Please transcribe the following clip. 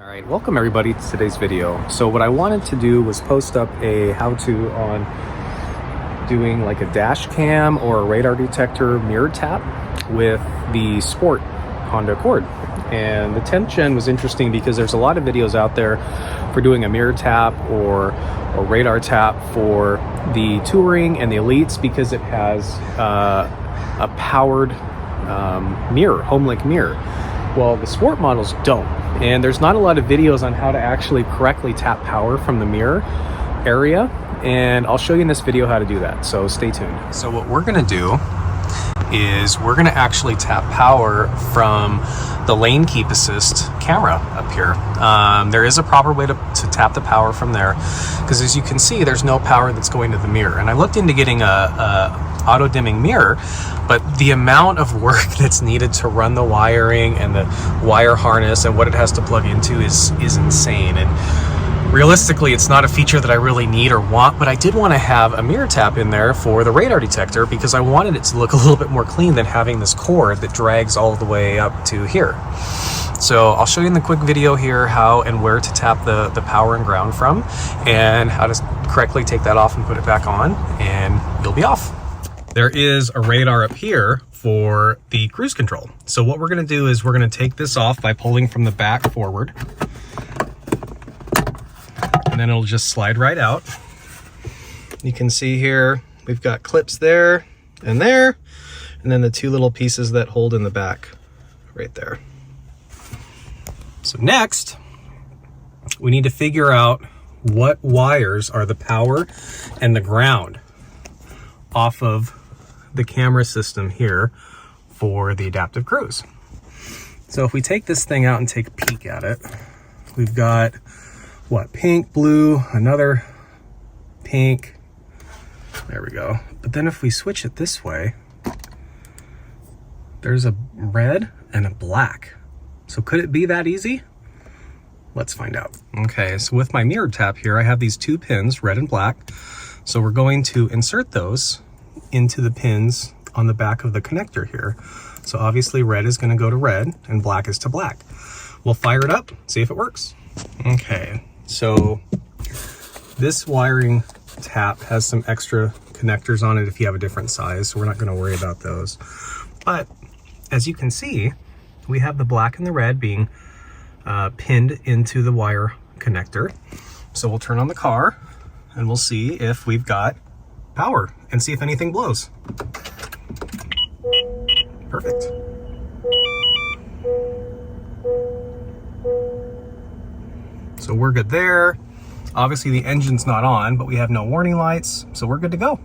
All right, welcome everybody to today's video. So what I wanted to do was post up a how-to on doing like a dash cam or a radar detector mirror tap with the Sport Honda Accord. And the 10th gen was interesting because there's a lot of videos out there for doing a mirror tap or a radar tap for the Touring and the Elites because it has a powered mirror, home link mirror. Well, the Sport models don't, and there's not a lot of videos on how to actually correctly tap power from the mirror area, and I'll show you in this video how to do that, so stay tuned. So what we're gonna do is we're gonna actually tap power from the lane keep assist camera up here. There is a proper way to tap the power from there, because as you can see, there's no power that's going to the mirror. And I looked into getting a auto dimming mirror, but the amount of work that's needed to run the wiring and the wire harness and what it has to plug into is insane. And realistically, it's not a feature that I really need or want, but I did want to have a mirror tap in there for the radar detector because I wanted it to look a little bit more clean than having this cord that drags all the way up to here. So I'll show you in the quick video here how and where to tap the power and ground from, and how to correctly take that off and put it back on, and you'll be off. There is a radar up here for the cruise control. So what we're gonna do is we're gonna take this off by pulling from the back forward, and then it'll just slide right out. You can see here, we've got clips there, and then the two little pieces that hold in the back right there. So next, we need to figure out what wires are the power and the ground off of the camera system here for the adaptive cruise. So if we take this thing out and take a peek at it, we've got what, pink, blue, another pink, there we go. But then if we switch it this way, there's a red and a black. So could it be that easy? Let's find out. Okay, so with my mirror tap here, I have these two pins, red and black. So we're going to insert those into the pins on the back of the connector here. So obviously red is gonna go to red and black is to black. We'll fire it up, see if it works. Okay, so this wiring tap has some extra connectors on it if you have a different size, so we're not gonna worry about those. But as you can see, we have the black and the red being pinned into the wire connector. So we'll turn on the car and we'll see if we've got power and see if anything blows. Perfect. So we're good there. Obviously the engine's not on, but we have no warning lights, so we're good to go.